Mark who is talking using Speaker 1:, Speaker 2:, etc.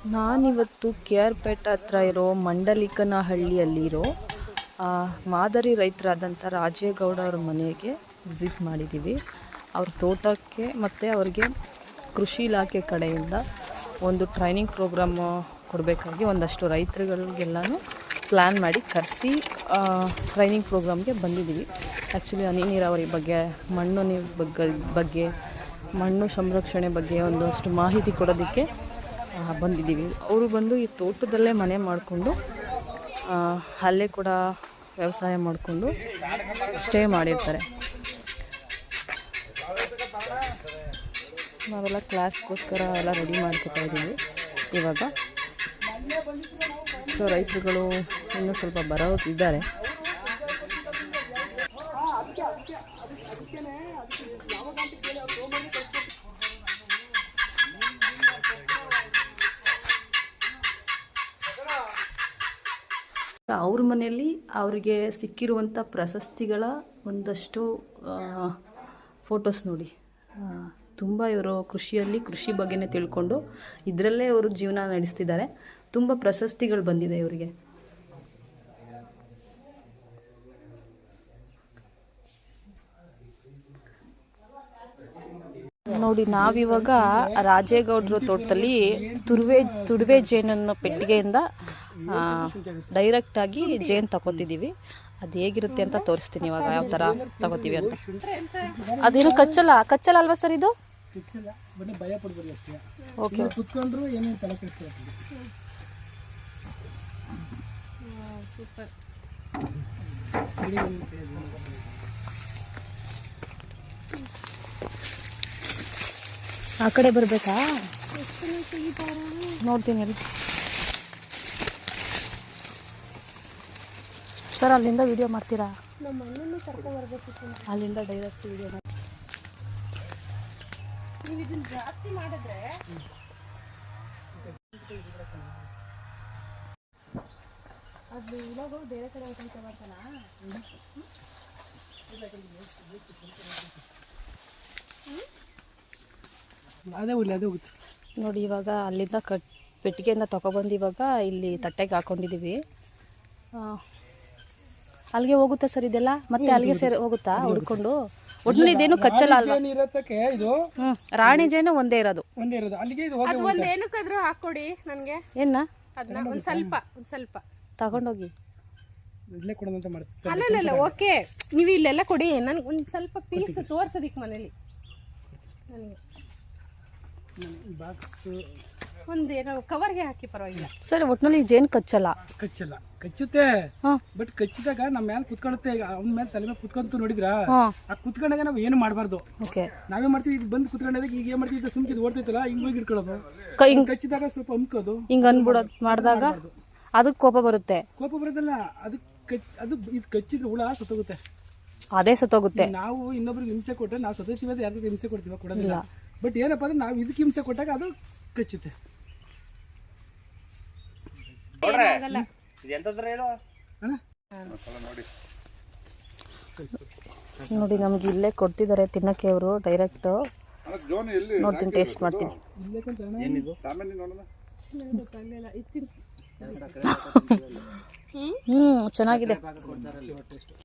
Speaker 1: ನಾನಿವತ್ತು K R ಪೇಟೆ ಹತ್ರ ಇರೋ ಮಂಡಲಿಕನಹಳ್ಳಿಯಲ್ಲಿರೋ ಮಾದರಿ ರೈತರಾದಂಥ ರಾಜೇಗೌಡ ಅವ್ರ ಮನೆಗೆ ವಿಸಿಟ್ ಮಾಡಿದ್ದೀವಿ. ಅವ್ರ ತೋಟಕ್ಕೆ ಮತ್ತು ಅವ್ರಿಗೆ ಕೃಷಿ ಇಲಾಖೆ ಕಡೆಯಿಂದ ಒಂದು ಟ್ರೈನಿಂಗ್ ಪ್ರೋಗ್ರಾಮ್ ಕೊಡಬೇಕಾಗಿ ಒಂದಷ್ಟು ರೈತರುಗಳಿಗೆಲ್ಲನೂ ಪ್ಲ್ಯಾನ್ ಮಾಡಿ ಕರೆಸಿ ಟ್ರೈನಿಂಗ್ ಪ್ರೋಗ್ರಾಮ್ಗೆ ಬಂದಿದ್ದೀವಿ. ಆ್ಯಕ್ಚುಲಿ ಹನಿ ನೀರಾವರಿ ಬಗ್ಗೆ, ಮಣ್ಣು ನೀರು ಬಗ್ಗೆ, ಮಣ್ಣು ಸಂರಕ್ಷಣೆ ಬಗ್ಗೆ ಒಂದಷ್ಟು ಮಾಹಿತಿ ಕೊಡೋದಕ್ಕೆ ಬಂದಿದ್ದೀವಿ. ಅವರು ಬಂದು ಈ ತೋಟದಲ್ಲೇ ಮನೆ ಮಾಡಿಕೊಂಡು ಅಲ್ಲೇ ಕೂಡ ವ್ಯವಸಾಯ ಮಾಡಿಕೊಂಡು ಸ್ಟೇ ಮಾಡಿರ್ತಾರೆ. ನಾವೆಲ್ಲ ಕ್ಲಾಸ್ಗೋಸ್ಕರ ಎಲ್ಲ ರೆಡಿ ಮಾಡ್ಕೊತಾ ಇದ್ದೀವಿ ಇವಾಗ. ಸೊ ರೈತರುಗಳು ಇನ್ನೂ ಸ್ವಲ್ಪ ಬರೋದಿದ್ದಾರೆ. ಅವ್ರ ಮನೆಯಲ್ಲಿ ಅವರಿಗೆ ಸಿಕ್ಕಿರುವಂಥ ಪ್ರಶಸ್ತಿಗಳ ಒಂದಷ್ಟು ಫೋಟೋಸ್ ನೋಡಿ. ತುಂಬ ಇವರು ಕೃಷಿ ಬಗ್ಗೆನೇ ತಿಳ್ಕೊಂಡು ಇದರಲ್ಲೇ ಅವರು ಜೀವನ ನಡೆಸ್ತಿದ್ದಾರೆ. ತುಂಬ ಪ್ರಶಸ್ತಿಗಳು ಬಂದಿದೆ ಇವರಿಗೆ. ನೋಡಿ, ನಾವಿವಾಗ ರಾಜೇಗೌಡರ ತೋಟದಲ್ಲಿ ತುಡುವೆ ಜೇನನ್ನು ಪೆಟ್ಟಿಗೆಯಿಂದ ಡೈರೆಕ್ಟಾಗಿ ಜೇನು ತಗೋತಿದ್ದೀವಿ. ಅದು ಹೇಗಿರುತ್ತೆ ಅಂತ ತೋರಿಸ್ತೀನಿ ಇವಾಗ, ಯಾವ ಥರ ತಗೋತೀವಿ ಅಂತ. ಅದೇನು ಕಚ್ಚಲ್ಲ ಅಲ್ವಾ ಸರ್ ಇದು? ಓಕೆ. ಆ ಕಡೆ ಬರಬೇಕಾ? ನೋಡ್ತೀನಿ ಅಲ್ಲಿ ಸರ್. ಅಲ್ಲಿಂದ ವಿಡಿಯೋ ಮಾಡ್ತೀರಾ? ಅಲ್ಲಿಂದ ಡೈರೆಕ್ಟ್ ವಿಡಿಯೋ ಮಾಡಿ. ಅದು ಇವಾಗ ಬೇರೆ ಕಡೆ ಬರ್ತಾನ. ನೋಡಿ, ಇವಾಗ ಅಲ್ಲಿಂದ ಪೆಟ್ಟಿಗೆಯಿಂದ ತಗೊಬಂದು ಇವಾಗ ಇಲ್ಲಿ ತಟ್ಟೆಗೆ ಹಾಕೊಂಡಿದ್ದೀವಿ. ಅಲ್ಲಿಗೆ ಹೋಗುತ್ತಾ ಸರ್ ಇದೆಲ್ಲ? ಮತ್ತೆ ಅಲ್ಲಿಗೆ ಹೋಗುತ್ತಾ ಹುಡ್ಕೊಂಡು? ಒಟ್ಟಿನಲ್ಲಿ ಇದೇನು ಕಚ್ಚಲ್ಲ ಅಲ್ವಾ? ರಾಣಿ ಜೇನು ಒಂದೇ ಇರೋದು.
Speaker 2: ಹಾಕೊಡಿ ನನಗೆ.
Speaker 1: ಏನ
Speaker 2: ಒಂದ್ ಸ್ವಲ್ಪ
Speaker 1: ತಗೊಂಡೋಗಿ.
Speaker 2: ಅಲ್ಲ ಓಕೆ, ನೀವು ಇಲ್ಲೆಲ್ಲ ಕೊಡಿ. ನನ್ಗೆ ಒಂದ್ ಸ್ವಲ್ಪ ಪೀಸ್ ತೋರ್ಸೋದಿಕ್ ಮನೇಲಿ ನನಗೆ ಒಂದೇನೋ ಕವರ್ಗೆ ಹಾಕಿ ಪರವಾಗಿಲ್ಲ
Speaker 1: ಸರ್. ಒಟ್ಟಿನಲ್ಲಿ ಜೇನು
Speaker 3: ಕಚ್ಚುತ್ತೆ. ಬಟ್ ಕಚ್ಚಿದಾಗ ನಮ್ಮ ಮೇಲೆ ಕುತ್ಕೊಳ್ಳುತ್ತೆ. ಈಗ ಅವ್ನ ಮೇಲೆ ತಲೆ ಮೇಲೆ ಕುತ್ಕೊಂತು ನೋಡಿದ್ರ, ಆ ಕುತ್ಕೊಂಡಾಗ ನಾವು ಏನು ಮಾಡಬಾರ್ದು. ನಾವೇ ಮಾಡ್ತೀವಿ. ಇದು ಬಂದು ಕುತ್ಕೊಂಡಾಗ ಈಗ ಏನ್ ಮಾಡ್ತೀವಿ, ಸುಮ್ಕೆ ಓಡ್ತೈತಲ್ಲ, ಹಿಂಗ್ ಹೋಗಿ ಇಟ್ಕೊಳ್ಳೋದು. ಕಚ್ಚಿದಾಗ ಸ್ವಲ್ಪ ಅಮ್ಕೋದು, ಹಿಂಗ್
Speaker 1: ಅನ್ಬಿಡೋದು ಮಾಡಿದಾಗ ಅದಕ್ಕೆ ಕೋಪ ಬರುತ್ತೆ.
Speaker 3: ಕೋಪ ಬರೋದಲ್ಲ, ಅದು ಇದು ಕಚ್ಚಿದ್ರೆ ಹುಳ ಸತ್ತೋಗುತ್ತೆ.
Speaker 1: ಅದೇ ಸತ್ತೋಗುತ್ತೆ.
Speaker 3: ನಾವು ಇನ್ನೊಬ್ರಿಗೆ ಹಿಂಸೆ ಕೊಟ್ಟರೆ ನಾವು ಸದಸ್ಯ ಯಾರಿಗೆ ಹಿಂಸೆ ಕೊಡ್ತೀವ? ಕೊಡೋದಿಲ್ಲ. ಬಟ್ ಏನಪ್ಪಾ ಅಂದ್ರೆ ನಾವು ಇದಕ್ಕೆ ಹಿಂಸೆ ಕೊಟ್ಟಾಗ ಅದು ಕಚ್ಚುತ್ತೆ.
Speaker 1: ನೋಡಿ, ನಮ್ಗೆ ಇಲ್ಲೇ ಕೊಡ್ತಿದ್ದಾರೆ ತಿನ್ನಕ್ಕೆ ಅವರು ಡೈರೆಕ್ಟ್. ನೋಡ್ತೀನಿ, ಟೇಸ್ಟ್ ಮಾಡ್ತೀನಿ. ಚೆನ್ನಾಗಿದೆ.